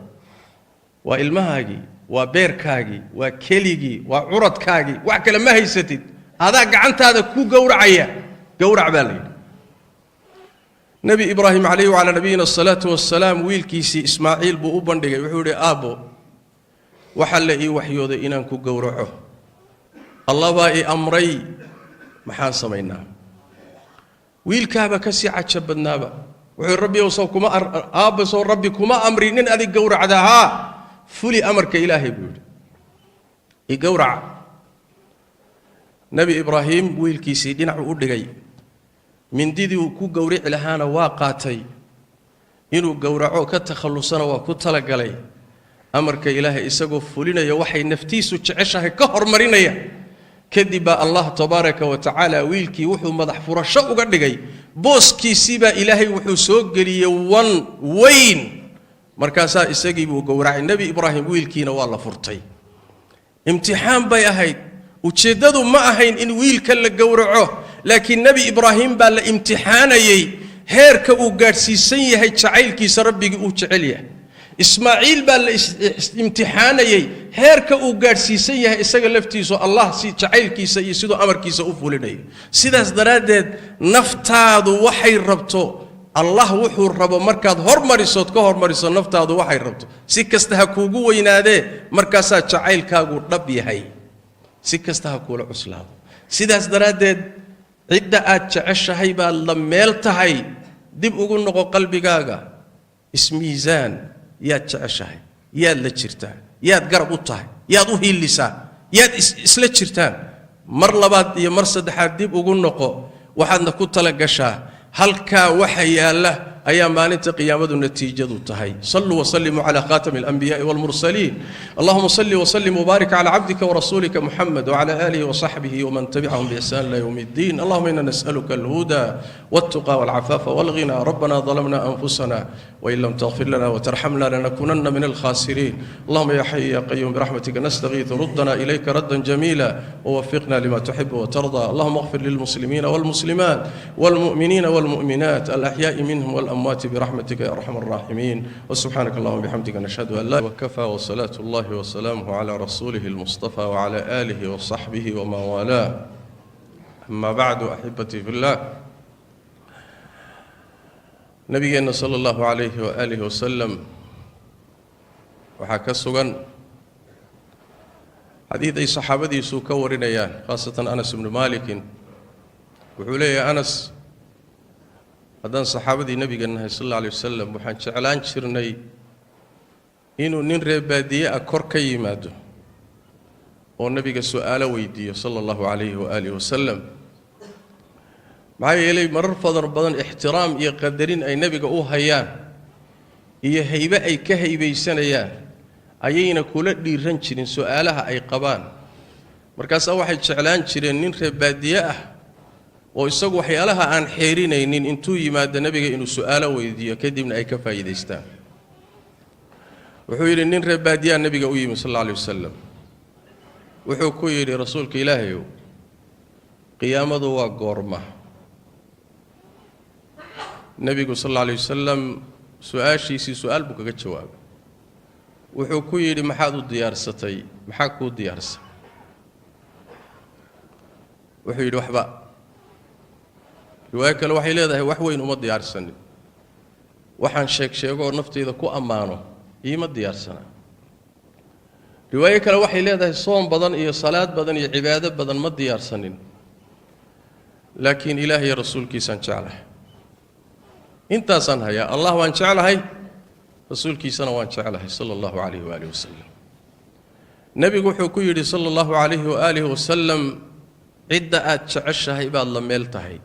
waa ilmahaagii waa beerkaagii waa keligii waa curadkaagii wax kale ma haysatid adaa gacantaada ku gowracaya gowrac baa layidhi nabi ibraahim calayhi wacalaa nabiyina asalaatu wassalaam wiilkiisii ismaaciil buu u bandhigay wuxuu yidhi aabbo waxaa la ii waxyooday inaan ku gowraco allah baa ii amray maxaan samaynaa wiilkaaba ka sii cajab badnaaba wuxuu rabbiyow soo rabbi kuma amrin in adig gowracda haa fuli amarka ilaahay buu yidhi i gowraca nabi ibraahim wiilkiisii dhinacu u dhigay mindidii uu ku gowrici lahaana waa qaatay inuu gowraco ka takhallusana waa ku talagalay amarka ilaahay isagoo fulinaya waxay naftiisu jeceshahay ka hormarinaya kadib baa allah tabaaraka wa tacaala wiilkii wuxuu madax furasho uga dhigay booskiisii baa ilaahay wuxuu soo geliyey wan weyn markaasaa isagii buu gowracay nebi ibraahim wiilkiina waa la furtay imtixaan bay ahayd ujeeddadu ma ahayn in wiilka la gowraco laakiin nebi ibraahim baa la imtixaanayey heerka uu gaadhsiisan yahay jacaylkiisa rabbigii uu jecel yahay ismaaciil baa la imtixaanayey heerka uu gaadhsiisan yahay isaga laftiisu allah si jacaylkiisa iyo siduu amarkiisa u fulinayo sidaas daraaddeed naftaadu waxay rabto allah wuxuu rabo markaad hormarisood ka hormariso naftaadu waxay rabto si kasta ha kuugu weynaadee markaasaa jacaylkaagu dhab yahay si kasta ha kuula cuslaado sidaas daraaddeed cidda aad jeceshahay baad la meel tahay dib ugu noqo qalbigaaga ismiisaan yaad jeceshahay yaad la jirtaa yaad garab u tahay yaad u hiilisaa yaad isla jirtaan mar labaad iyo mar saddexaad dib ugu noqo waxaadna ku tala gashaa halkaa waxa yaalla ayaa maalinta qiyaamadu natiijadu tahay sallu wa sallimu ala khatami al-anbiya'i wal mursalin allahumma salli wa sallim wa barik ala 'abdika wa rasulika muhammad wa ala alihi wa sahbihi wa man tabi'ahum bi ihsan ila yawm الدين اللهم inna nas'aluka al-huda wat-tuqa wal-'afafa wal-ghina rabbana dhalamna anfusana wa in lam taghfir lana wa tarhamna lanakunanna min al-khasirin اللهم ya hayy ya qayyum bi rahmatika nastaghith ruddana ilayka raddan jamila wa waffiqna lima tuhibbu wa tarda اللهم اغفر lil muslimina wal muslimat wal mu'minina wal mu'minat al-ahya'i minhum wal الأموات برحمتك يا أرحم الراحمين وسبحانك اللهم وبحمدك نشهد أن لا وكفى وصلاة الله وسلامه على رسوله المصطفى وعلى آله وصحبه وما والاه أما بعد أحبتي في الله نبينا صلى الله عليه وآله وسلم وحكى السجن حديث أي صحابتي سوكورين أيان خاصة أنس بن مالك وحولي أنس haddaan saxaabadii nabiga nahay sallallahu alayhi wasallam waxaan jeclaan jirnay inuu nin reer baadiye ah kor ka yimaado oo nabiga su'aalo weydiiyo sallallahu alayhi wa alihi wasallam maxaa yeelay marar badan ixtiraam iyo qadarin ay nabiga u hayaan iyo haybe ay ka haybaysanayaan ayayna kula dhiiran jirin su'aalaha ay qabaan markaas waxay jeclaan jireen nin reer baadiye ah oo isagu waxyaalaha aan xeerinaynin intuu yimaado nabiga inuu su'aalo weydiiyo kadibna ay ka faa'iideystaan wuxuu yiri nin reer baadiye nabiga u yimi sallallahu alayhi wasallam wuxuu ku yiri rasuulka ilaahay qiyaamadu waa goorma nabigu sallallahu alayhi wasallam su'aashiisii su'aal buu kaga jawaabay wuxuu ku yiri maxaad u diyaarsatay maxaa ku diyaarsan wuxuu yiri waxba riwaayad kale waxay leedahay wax weyn uma diyaarsanin waxaan sheego naftayda ku amaano ima diyaarsana riwaayad kale waxay leedahay soom badan iyo salaad badan iyo cibaado badan ma diyaarsanin laakiin ilaahay iyo rasuulkiisaan jeclahay intaasaan hayaa allah waan jeclahay rasuulkiisana waan jeclahay sallallahu alayhi wa alihi wasallam nabigu wuxuu ku yiri sallallahu alayhi wa alihi wasallam cidda aad jeceshahay baad la meel tahay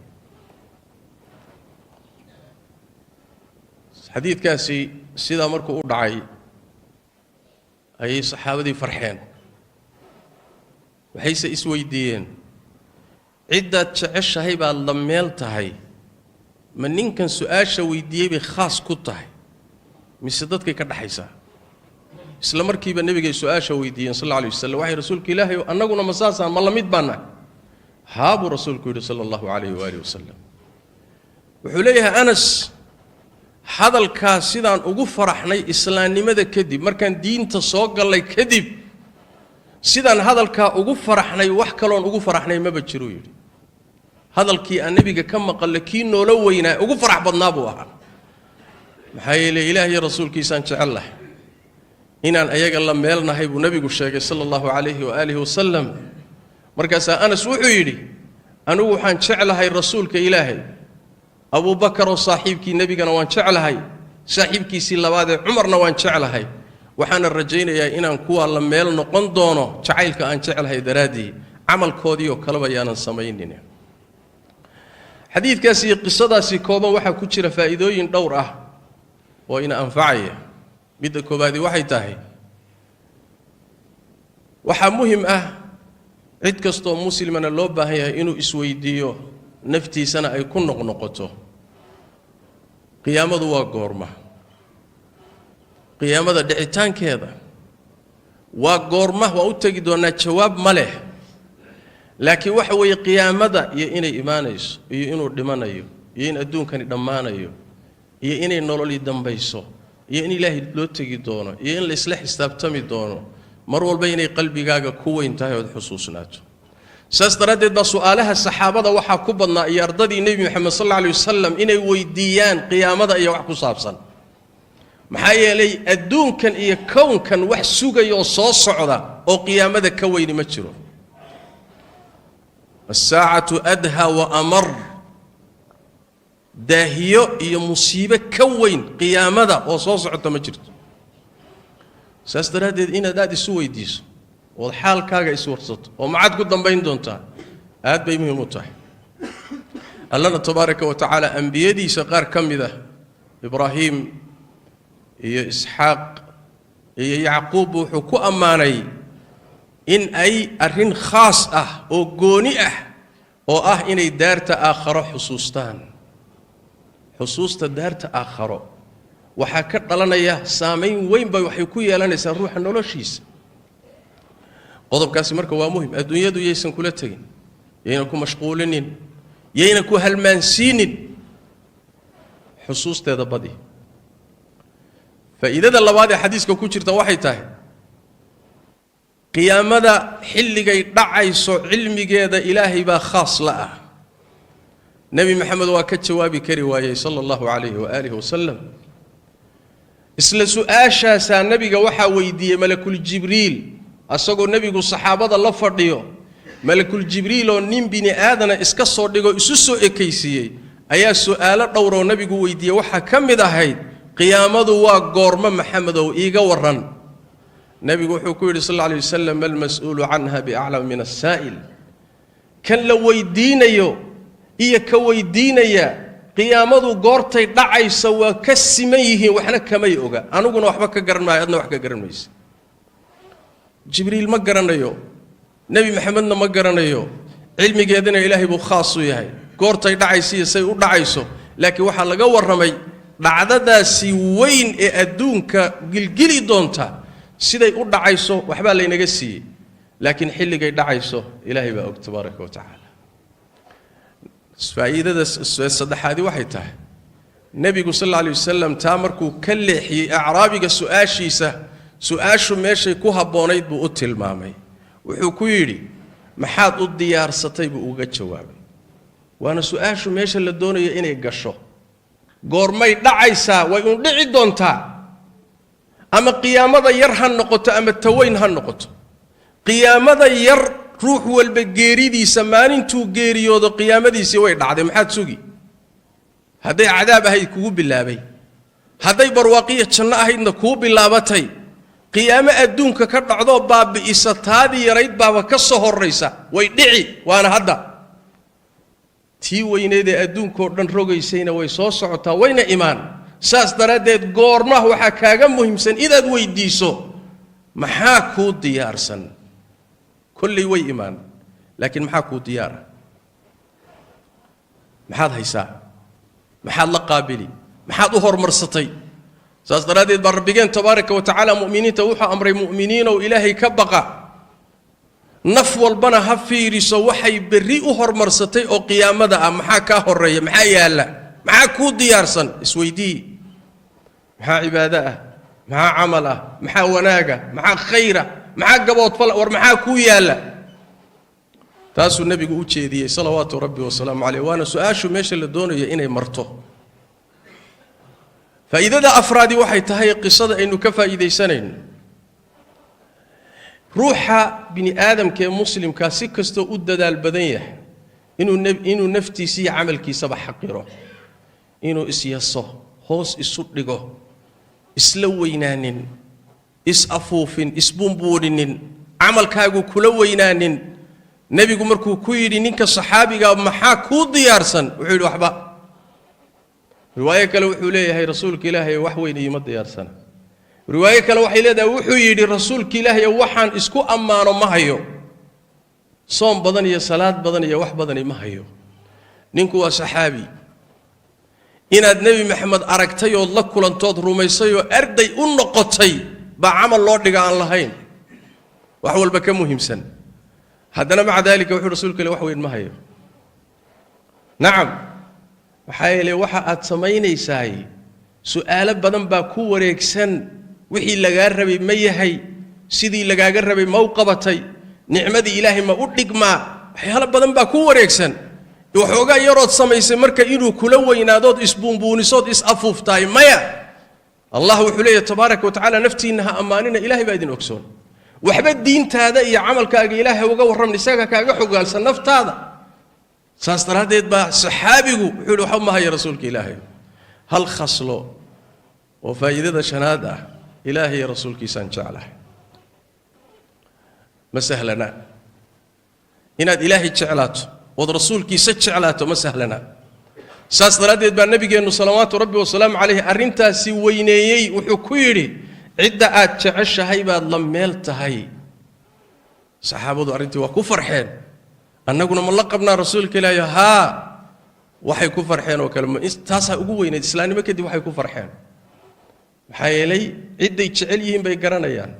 xadiidkaasi sida markuu u dhacay ayay saxaabadii farxeen waxayse isweydiiyeen ciddaad jeceshahay baad la meel tahay ma ninkan su'aasha weydiiyey bay khaas ku tahay mise dadkay ka dhaxaysaa isla markiiba nabiga su'aasha weydiiyeen sallallahu alayhi wasallam waxay rasuulka ilaahay annaguna masaasaan ma la mid baana haabu rasuulku yiri sallallahu alayhi wa alihi wasallam wuxuu leeyahay Anas hadalkaas sidaan ugu faraxnay islaamnimada kadib markaan diinta soo galay kadib sidaan hadalka ugu faraxnay wax kaloon ugu faraxnay ma bajiro yiri hadalkii aan nabiga ka maqalay kii noola weynaa ugu farax badnaa buu ahaa maxaa yeelay ilaahay rasuulkiisaan jecelahay inaan ayaga la meelnahay buu nabigu sheegay sallallahu alayhi wa alihi wasallam markaas Anas wuxuu yiri anigu waxaan jecelahay rasuulka ilaahay Abu Bakar oo saaxiibkii nabigana waan jecelahay saaxiibkiisii labaad ee Umarna waan jecelahay waxaan rajaynayaa inaan kuwa la meel noqon doono jacaylka aan jecelahay daraadii amalkoodii oo kala bayaanan sameeynin xadiidkaasi iyo qisadaasi kooban waxa ku jira faa'iidooyin dhowr ah oo ina anfacaya midda koobaadi waxay tahay waxa muhiim ah cid kastoo muslimana loo baahan yahay inuu isweydiiyo naftiisana ay ku noqnoqoto qiyaamadu waa goorma qiyaamada dhicitaankeeda waa goorma waa u tagi doonaa jawaab ma leh laakiin waxa weeye qiyaamada iyo inay imaanayso iyo inuu dhimanayo iyo in adduunkani dhammaanayo iyo inay nolol dambayso iyo in ilaahay loo tagi doono iyo in la isla xisaabtami doono mar walba inay qalbigaaga ku weyn tahay oo xusuusnaato saas daradeed ba su'aalaha saxaabada waxa ku badnaa iyo ardadii nabi maxamed sallallahu alayhi wasallam inay weydiiyaan qiyaamada iyo wax ku saabsan maxaa yeelay adduunkan iyo kownkan wax sugayo soo socda oo qiyaamada ka weyn ma jiro as-saa'atu adha wa amar daahiyo iyo musiibo ka weyn qiyaamada oo soo socota ma jirto saas daradeed inaad isu weydiiso oo xaalkaaga is warsato oo macad ku dambayn doonta aad bay muhiim u tahay Allah tabaaraka wa ta'ala anbiyadiisa qaar kamida Ibrahim iyo Isxaaq iyo Yaqub wuxuu ku amaanay in ay arin khaas ah oo gooni ah oo ah inay daarta aakhiro xusuustaan xusuusta daarta aakhiro waxa ka dhalanaya saameyn weyn bay waxay ku yeelanaysaa ruuxa noloshiisa qodobkaasi marka waa muhiim adduunyadu yeysan kula tagin yeyna ku mashquulinin yeyna ku halmaansiinin xusuusteeda badi faa'iidada labaad ee xadiiska ku jirta waxay tahay qiyaamada xilligay dhacayso cilmigeeda ilaahay baa khaas la ah nabi maxamed waa ka jawaabi kari waayay sallallahu alayhi wa alihi wasallam isla su'aashaasa nabiga waxa weydiiyay malakul jibriil asagoo nabigu saxaabada la fadhiyo malakul jibriil oo nin bini aadana iska soo dhigo isu soo ekaysiiyay ayaa su'aalo dhowroo nabigu weydiiyey waxa ka mid ahayd qiyaamadu waa goorma maxamedow iiga waran nabigu wuxuu ku yidhi sallallahu alayhi wasallam mal mas'uulu anha bi'a'lam min as-sa'il kan la weydiinayo iyo ka weydiinaya qiyaamadu goortay dhacaysa waa ka siman yihiin waxna kamay oga aniguna waxba ka garan maayo adna wax ka garan mayso jibriil ma garanayo nabi maxamedna ma garanayo cilmigeedana ilaahay buu khaas u yahay goortay dhacaysa iyo say u dhacayso laakiin waxa laga waramay dhacdadaasi weyn ee adduunka gilgili doonta siday u dhacayso waxba la inaga siiyay laakiin xilligay dhacayso ilaahay baa og tabaaraka wa tacaala faa'iidada saddexaadi waxay tahay nabigu sallallahu alayhi wasallam taa markuu ka leexiyay acraabiga su'aashu meeshay ku haboonayd buu u tilmaamay wuxuu ku yidhi maxaad u diyaarsatay buu uga jawaabay waana su'aashu meesha la doonayo inay gasho goormay dhacaysaa way u dhici doontaa ama qiyaamada yar ha noqoto ama taweyn ha noqoto qiyaamada yar ruux walba geeridiisa maalintuu geeriyoodo qiyaamadiisii way dhacday maxaad sugi hadday cadaab ahayd kugu bilaabay hadday barwaaqiyo janno ahaydna kugu bilaabatay qiyaamo adduunka ka dhacdo baabi'isa taadii yarayd baaba ka soo horraysa way dhici waana hadda tii weyneed ee adduunkoo dhan rogaysayna way soo socotaa wayna imaan saas daraaddeed goormaha waxaa kaaga muhiimsan inaad weydiiso maxaa kuu diyaarsan كل وي إيمان لكن محاكو ديارة محاد هيسا محاد لقابلي محاد أهر مرسطي سأصدرادي بربيجين تبارك وتعالى مؤمنين توحى أمر مؤمنين وإلهي كبقى نفو البنا هفيري سوحي بري أهر مرسطي أو قيامة دا محاكا هرية محايا لا محاكو ديارسن اسويدي محا عبادة محا عمله محا وناقة محا خيرة maxaa gabood fal war maxaa ku yaala taasuu nabigu u jeediyay salawaatu rabbi wa salaamu alayhi waana su'aashu meesha la doonayo inay marto faa'iidada afraadi waxay tahay qisada aynu ka faa'iideysanayno ruuxa bini aadamka ee muslimka si kasto u dadaal badan yahay inuu naftiisa iyo amalkiisa xaqiro inuu isyaso hoos isu dhigo isla weynaanin is-afuufin isbumbuurinin camalkaagu kula weynaanin nabigu markuu ku yidhi ninka saxaabiga maxaa kuu diyaarsan wuxuu yidhi waxba riwaayo kale wuxuu leeyahay rasuulka ilaahay wax weyn iima diyaarsana riwaayo kale waxay leedahay wuxuu yidhi rasuulka ilaahay waxaan isku ammaano ma hayo soom badan iyo salaad badan iyo wax badan ma hayo ninku waa saxaabi inaad nabi maxamed aragtay oo la kulantood rumaysay oo arday u noqotay بعمل الله دقان لهين وحول بك مهم سن هذا مع ذلك وحول رسولك لوحوين ما هي نعم وحايلي وحا أتسميني ساي سؤال بدن باكو وريكسن وحي لغاربي ميهي سيدي لغاربي موقبتي نعمدي إلهي ما أدق ما حيالا بدن باكو وريكسن وحوغا يرود سميسي مركا إنو كلوين دود إسبون بونيسود إس أفوف تاي ميا الله وحليه تبارك وتعالى نفتي إنها أمانين إلهي بايدين أكسون وحبا الدين هذا إيا عمل كاقي إلهي وقورم نساقا كاقي حقال سنفت هذا ساستر هذا يتبع صحابي حلو حمها يا رسولك إلهي هل خصلو وفايدة شنادة إلهي يا رسولك سنجعله ما سهلنا إناد إلهي تشعلاته وذ رسولك سجعلاته ما سهلنا ساس دراديد بان نبينا صلوات ربي وسلام عليه arrintaasi weyneeyay wuxuu ku yiri cidda aad jeceshahay baad la meel tahay saxaabadu arrintii waa ku farxeen annaguna ma la qabnaa rasuulka ilaahay ha waxay ku farxeen oo kale taas ugu weyneed islaamnimo kadib waxay ku farxeen maxay yeelay cidday jecel yihiin bay garanayaan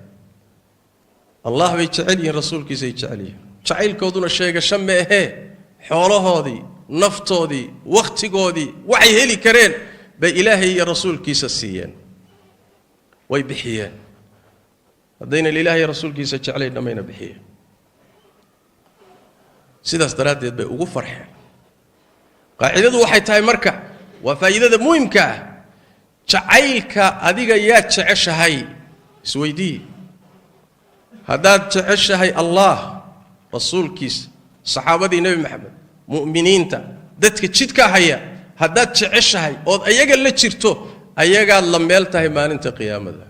allah bay jecel yihiin rasuulkiisa ay jecel yihiin jacaylkooduna sheegasho ma ahe xoolahoodii naftoodii waqtigoodii waxay heli kareen bay ilaahay iyo rasuulkiisa siiyeen way bixiyeen hadayna ilaahay iyo rasuulkiisa jecelayn dhamayna bixiyeen sidaas daraadeed bay ugu farxeen qaacidadu waxay tahay marka waa faa'iidada muhiimka ah jacaylka adiga yaa jeceshahay isweydii haddaad jeceshahay allah rasuulkiisa saxaabadii nabi maxamed مؤمنين تا دتك تشيد كهيا haddaad jeceshahay ood ayaga la jirto ayagaad la meel tahay maalinta qiyaamada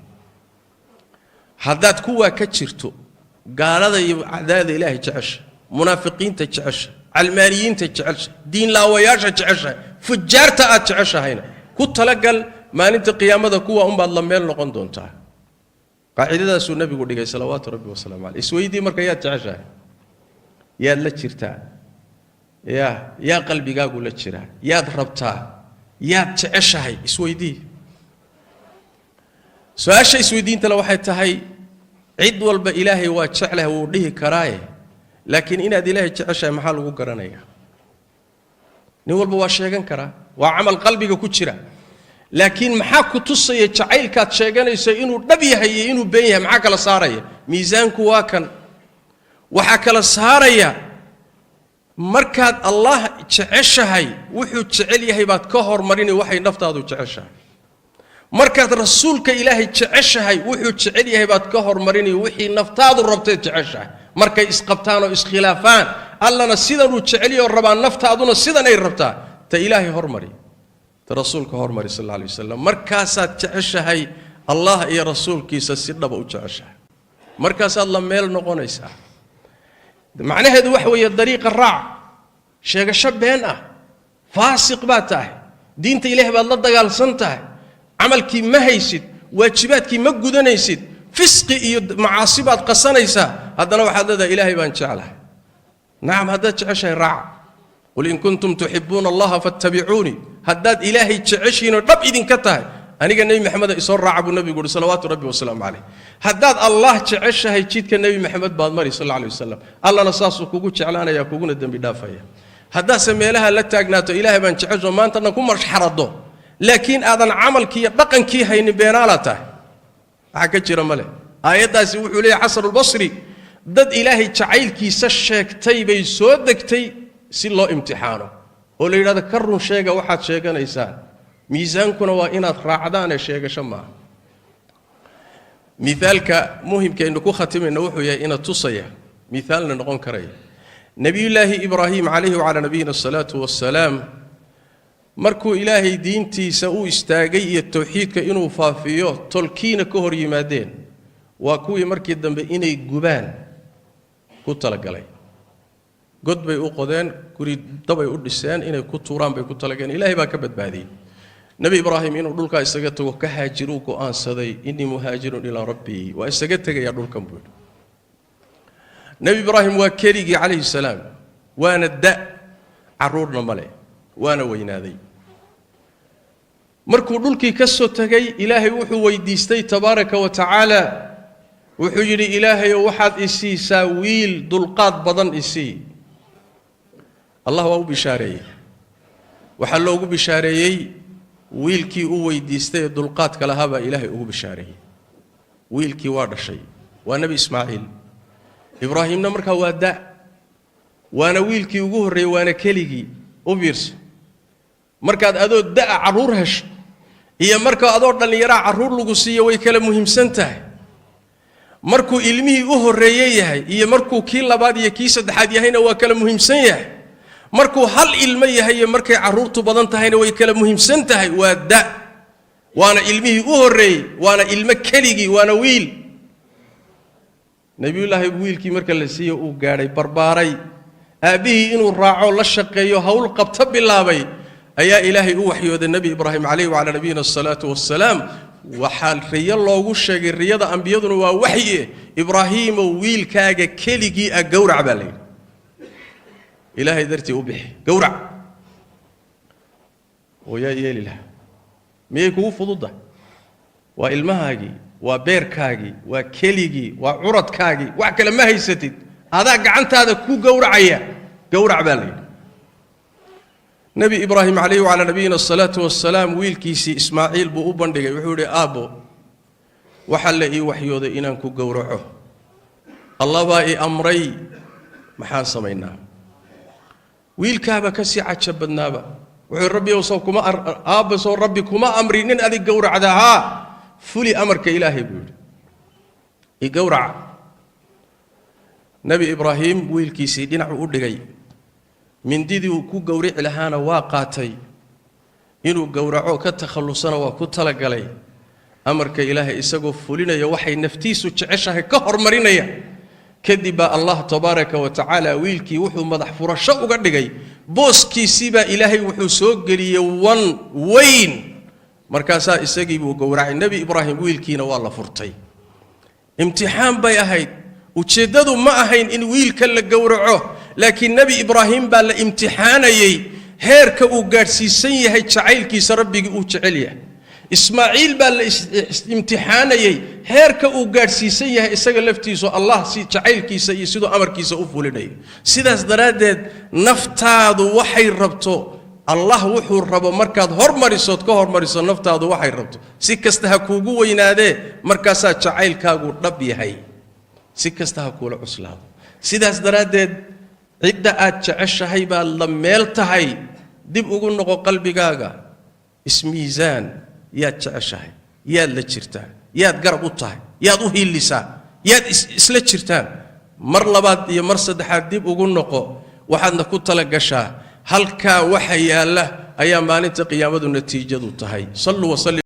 haddaad kuwaa ka jirto gaalada iyo acdaada ilaahay jecesha munaafiqiinta jecesha calmaaniyiinta jecesha diin laawayaasha jecesha fujaarta aad jeceshahayna ku talagal maalinta qiyaamada kuwa baad la meel noqon doontaa qaacidadaasuu nabigu dhigay salawaatu rabbi wasalaamu calayh isweydii marka yaad jeceshahay yaad la jirtaa yaa qalbigaagu la jiraa yaad rabtaa yaad jeceshahay isweydii su'aasha isweydiintana waxay tahay cid walba ilaahay waa jeclahay wuu dhihi karaaye laakiin inaad ilaahay jeceshahay maxaa lagu garanayaa nin walba waa sheegan karaa waa camal qalbiga ku jira laakiin maxaa ku tusaya jacaylkaad sheeganayso inuu dhab yahay iyo inuu been yahay maxaa kala saaraya miisaanku waa kan waxaa kala saaraya markaad allah jeceshahay wuxuu jecel yahay baad ka hormarini waxay naftaadu jeceshahay markaad rasuulka ilaahay jeceshahay wuxuu jecel yahay baad ka hormarini wixii naftaadu rabtay jeceshahay markay isqabtaan oo iskhilaafaan allana sidan uu jecel yahay rabaa naftaaduna sidan ay rabtaa ta ilaahay hormari ta rasuulka hormari sallallahu alayhi wasallam markaasaad jeceshahay allah iyo rasuulkiisa si dhab u jeceshahay markaasaad la meel noqonaysaa macnaheedu wax weeye dariiqa raac sheegasho been ah faasiq baad tahay diinta ilaahay baad la dagaalsan tahay camalkii ma haysid waajibaadkii ma gudanaysid fisqi iyo macaasi baad qasanaysaa haddana waxaad leedahay ilaahay baan jeclahay nacam haddaad jeceshahay raac qul in kuntum tuxibuuna allaha fattabicuuni haddaad ilaahay jeceshiinoo dhab idinka tahay aniga nebi maxamed isoo raaca buu nabigu yidhi salawaatu rabbi wasalaamu calayh haddaad allah jeceshahay jidka nebi maxamed baad mari sal alla alayh wasalam allana saasuu kugu jeclaanaya kuguna dembi dhaafaya haddaase meelaha la taagnaato ilaahay baan jecesho maantana ku marxarado laakiin aadan camalkii iyo dhaqankii haynin beenaala tahay waxa ka jira male aayadaasi wuxuu leeyahay xasan albasri dad ilaahay jacaylkiisa sheegtay bay soo degtay si loo imtixaano oo la yidhahdo ka run sheega waxaad sheeganaysaan miisaankuna waa inaad raacdaan ee sheegasho maaha mithaalka muhimkaynu ku khatimayna wuxuu yahay ina tusaya mithaalna noqon karaya nabiyullaahi ibraahim calayhi wacalaa nabiyina asalaatu wassalaam markuu ilaahay diintiisa u istaagay iyo tawxiidka inuu faafiyo tolkiina ka hor yimaadeen waa kuwii markii dambe inay gubaan ku talagalay god bay u qodeen guri dabay u dhiseen inay ku tuuraan bay ku talagaleen ilaahay baa ka badbaadiyey nabi ibraahim inuu dhulkaa isaga tago ka haajiruu go'aansaday innii muhaajirun ilaa rabbii waa isaga tegayaa dhulkan buu yidhi nabi ibraahim waa keligii calayhi salaam waana carruurna male waana weynaaday markuu dhulkii ka soo tagay ilaahay wuxuu weydiistay tabaaraka wa tacaala wuxuu yidhi ilaahayow waxaad isiisaa wiil dulqaad badan isii allah waa u bishaareeyey waxaa loogu bishaareeyey wiilkii u weydiistay ee dulqaadka lahaa baa ilaahay ugu bishaareeyey wiilkii waa dhashay waa nebi ismaaciil ibraahimna markaa waa waana wiilkii ugu horreeyey waana keligii u biirso markaad adoo carruur hesho iyo markaa adoo dhallinyaraa carruur lagu siiyo way kala muhiimsan tahay markuu ilmihii u horreeyey yahay iyo markuu kii labaad iyo kii saddexaad yahayna waa kala muhiimsan yahay markuu hal ilmo yahay iyo markay carruurtu badan tahayna way kala muhiimsan tahay waa waana ilmihii u horreeyey waana ilmo keligii waana wiil nabiyullaahi wiilkii marka la siiyo uu gaadhay barbaaray aabbihii inuu raaco la shaqeeyo hawl qabta bilaabay ayaa ilaahay u waxyooday nebi ibraahim calayhi wacalaa nabiyina asalaatu wassalaam waxaa riyo loogu sheegay riyada ambiyaduna waa waxye ibraahiimow wiilkaaga keligii ah gowrac baa layidhi ilaahay dartii u bixi gowrac oo yaa yeeli laha miyay kugu fududahay waa ilmahaagii waa beerkaagii waa keligii waa curadkaagii wax kale ma haysatid adaa gacantaada ku gowracaya gowrac baa layidhi nebi ibraahim calayhi wacalaa nabiyina asalaatu wassalaam wiilkiisii ismaaciil buu u bandhigay wuxuu yidhi aabbo waxaa la ii waxyooday inaan ku gowraco allah baa ii amray maxaan samaynaa wiilkaaba ka sii caja badnaaba wuxuu rabbi soo kuma aabba soo rabbi kuma amri nin adig gowracda haa fuli amarka ilaahay buu yidhi i gowraca nebi ibraahim wiilkiisii dhinacu u dhigay mindidii uu ku gowrici lahaana waa qaatay inuu gowraco ka takhallusana waa ku talagalay amarka ilaahay isagoo fulinaya waxay naftiisu jeceshahay ka hormarinaya kadib baa allah tabaaraka wa tacaala wiilkii wuxuu madax furasho uga dhigay booskiisii baa ilaahay wuxuu soo geliyey wan weyn markaasaa isagii buu gowracay nebi ibraahim wiilkiina waa la furtay imtixaan bay ahayd ujeeddadu ma ahayn in wiilka la gowraco laakiin nebi ibraahim baa la imtixaanayey heerka uu gaadhsiisan yahay jacaylkiisa rabbigii uu jecel yahay ismaaciil baa la imtixaanayey heerka uu gaadhsiisan yahay isaga laftiisu allah si jacaylkiisa iyo sidoo amarkiisa u fulinayo sidaas daraaddeed naftaadu waxay rabto allah wuxuu rabo markaad hormarisood ka hormariso naftaadu waxay rabto si kasta ha kuugu weynaadee markaasaa jacaylkaagu dhab yahay si kasta ha kuula cuslaado sidaas daraaddeed cidda aad jeceshahay baa la meel tahay dib ugu noqo qalbigaaga ismiisaan yaad jeceshahay yaad la jirtaa yaad garab u tahay yaad u hiilisaa yaad isla jirtaan mar labaad iyo mar saddexaad dib ugu noqo waxaadna ku tala gashaa halkaa waxa yaalla ayaa maalinta qiyaamadu natiijadu tahay sallu wa sallim